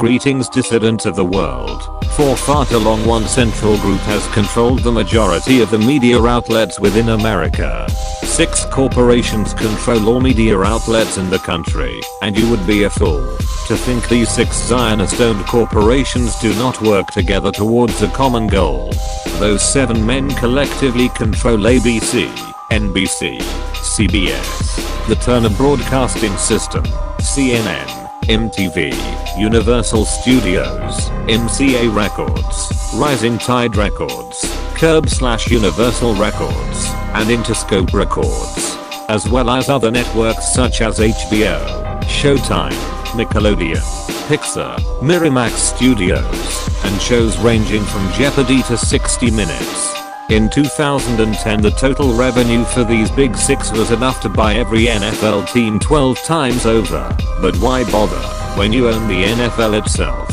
Greetings, dissidents of the world. For far too long, one central group has controlled the majority of the media outlets within America. 6 corporations control all media outlets in the country, and you would be a fool to think these 6 Zionist-owned corporations do not work together towards a common goal. Those 7 men collectively control ABC, NBC, CBS, the Turner Broadcasting System, CNN, MTV, Universal Studios, MCA Records, Rising Tide Records, Curb/Universal Records, and Interscope Records, as well as other networks such as HBO, Showtime, Nickelodeon, Pixar, Miramax Studios, and shows ranging from Jeopardy to 60 Minutes. In 2010, the total revenue for these big 6 was enough to buy every NFL team 12 times over. But why bother when you own the NFL itself?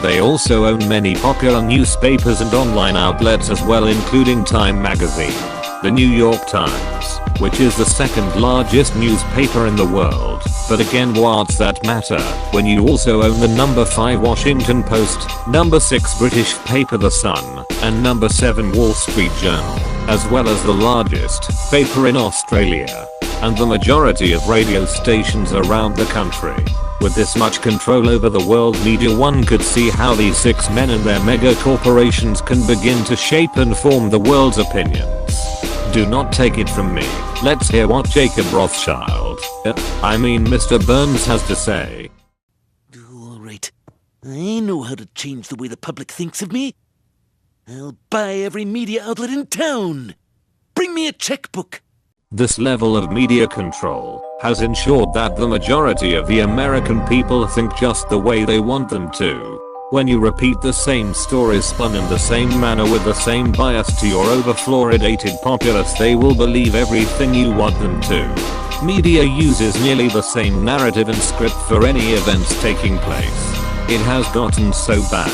They also own many popular newspapers and online outlets as well, including Time magazine, the New York Times, which is the 2nd largest newspaper in the world. But again, what's that matter when you also own the number 5 Washington Post, number 6 British paper The Sun, and number 7 Wall Street Journal, as well as the largest paper in Australia, and the majority of radio stations around the country. With this much control over the world media, one could see how these 6 men and their mega corporations can begin to shape and form the world's opinions. Do not take it from me. Let's hear what Jacob Rothschild, Mr. Burns has to say. Alright, I know how to change the way the public thinks of me. I'll buy every media outlet in town. Bring me a checkbook. This level of media control has ensured that the majority of the American people think just the way they want them to. When you repeat the same stories spun in the same manner with the same bias to your over-fluoridated populace, they will believe everything you want them to. Media uses nearly the same narrative and script for any events taking place. It has gotten so bad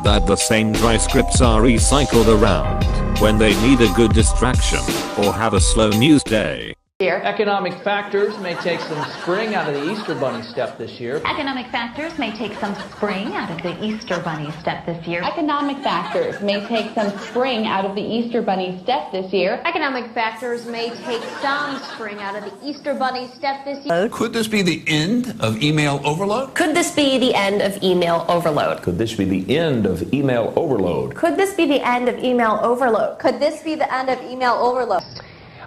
that the same dry scripts are recycled around when they need a good distraction or have a slow news day. Economic factors may take some spring out of the Easter Bunny step this year. Economic factors may take some spring out of the Easter Bunny step this year. Economic factors may take some spring out of the Easter Bunny step this year. Economic factors may take some spring out of the Easter Bunny step this year. Could this be the end of email overload? Could this be the end of email overload? Could this be the end of email overload? Could this be the end of email overload? Could this be the end of email overload?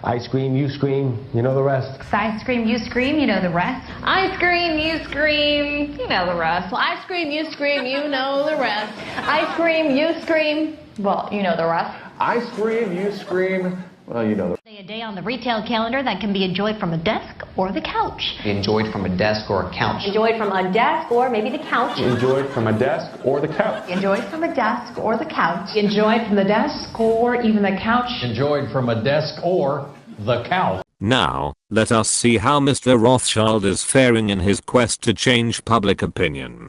I scream, you scream, you know the rest. I scream, you scream, you know the rest. I scream, you scream, you know the rest. I scream, you scream, you know the rest. I scream, you scream, well, you know the rest. I scream, you scream, well, you know the A day on the retail calendar that can be enjoyed from a desk or the couch. Enjoyed from a desk or a couch. Enjoyed from a desk or maybe the couch. Enjoyed from a desk or the couch. Enjoyed from a desk or the couch. Enjoyed from the desk or even the couch. Enjoyed from a desk or the couch. Now, let us see how Mr. Rothschild is faring in his quest to change public opinion.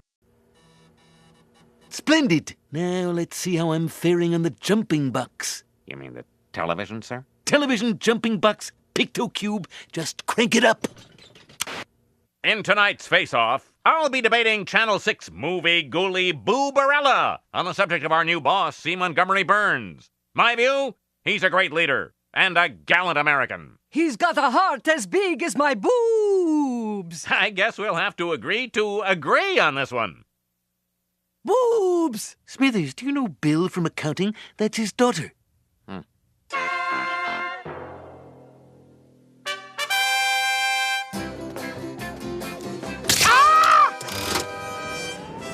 Splendid. Now let's see how I'm faring on the jumping box. You mean the television, sir? Television jumping box, PictoCube, just crank it up. In tonight's face-off, I'll be debating Channel 6 movie ghoulie Boo Barella on the subject of our new boss, C. Montgomery Burns. My view? He's a great leader and a gallant American. He's got a heart as big as my boobs. I guess we'll have to agree on this one. Boobs! Smithers, do you know Bill from accounting? That's his daughter.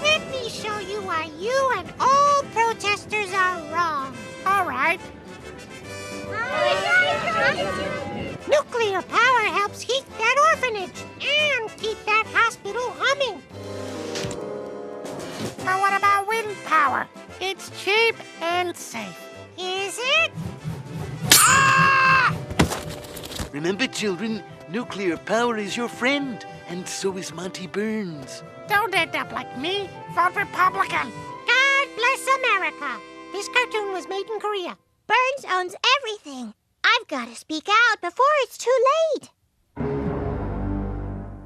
Let me show you why you and all protesters are wrong. All right. Nuclear power helps heat that orphanage and keep that hospital humming. But what about wind power? It's cheap and safe. Is it? Ah! Remember, children, nuclear power is your friend, and so is Monty Burns. Don't end up like me. Vote Republican. God bless America. This cartoon was made in Korea. Burns owns everything. I've got to speak out before it's too late.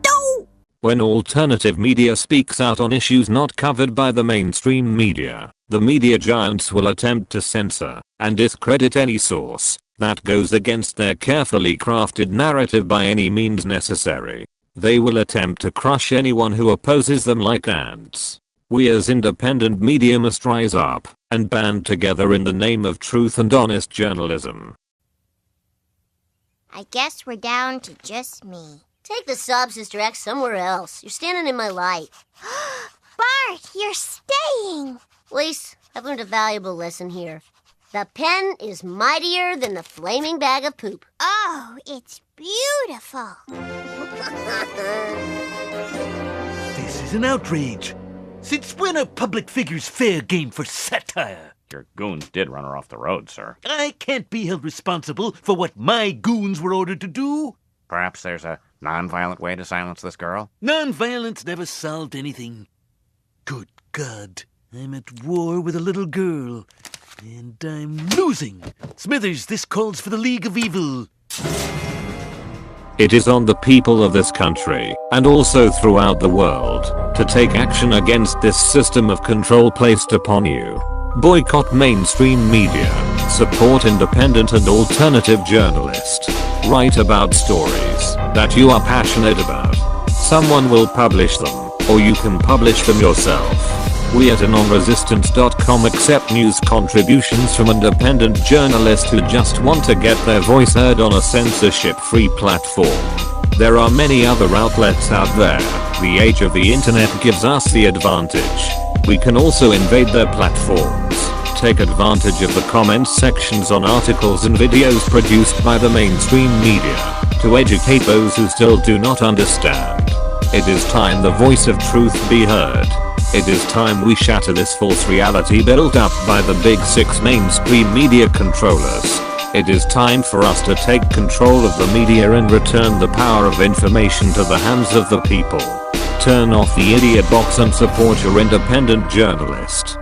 No! When alternative media speaks out on issues not covered by the mainstream media, the media giants will attempt to censor and discredit any source that goes against their carefully crafted narrative by any means necessary. They will attempt to crush anyone who opposes them like ants. We as independent media must rise up and band together in the name of truth and honest journalism. I guess we're down to just me. Take the sob, Sister X, somewhere else. You're standing in my light. Bart, you're staying. Lise, I've learned a valuable lesson here. The pen is mightier than the flaming bag of poop. Oh, it's beautiful. This is an outrage. Since when are public figures fair game for satire? Your goons did run her off the road, sir. I can't be held responsible for what my goons were ordered to do. Perhaps there's a non-violent way to silence this girl? Non-violence never solved anything. Good God, I'm at war with a little girl, and I'm losing. Smithers, this calls for the League of Evil. It is on the people of this country, and also throughout the world, to take action against this system of control placed upon you. Boycott mainstream media. Support independent and alternative journalists. Write about stories that you are passionate about. Someone will publish them, or you can publish them yourself. We at AnonResistance.com accept news contributions from independent journalists who just want to get their voice heard on a censorship-free platform. There are many other outlets out there. The age of the internet gives us the advantage. We can also invade their platforms. Take advantage of the comments sections on articles and videos produced by the mainstream media to educate those who still do not understand. It is time the voice of truth be heard. It is time we shatter this false reality built up by the big six mainstream media controllers. It is time for us to take control of the media and return the power of information to the hands of the people. Turn off the idiot box and support your independent journalist.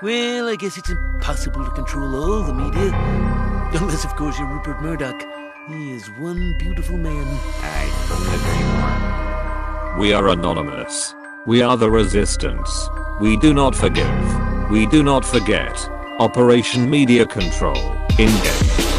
Well, I guess it's impossible to control all the media. Unless, of course, you're Rupert Murdoch. He is one beautiful man. I couldn't agree more. We are anonymous. We are the resistance. We do not forgive. We do not forget. Operation Media Control. Engaged.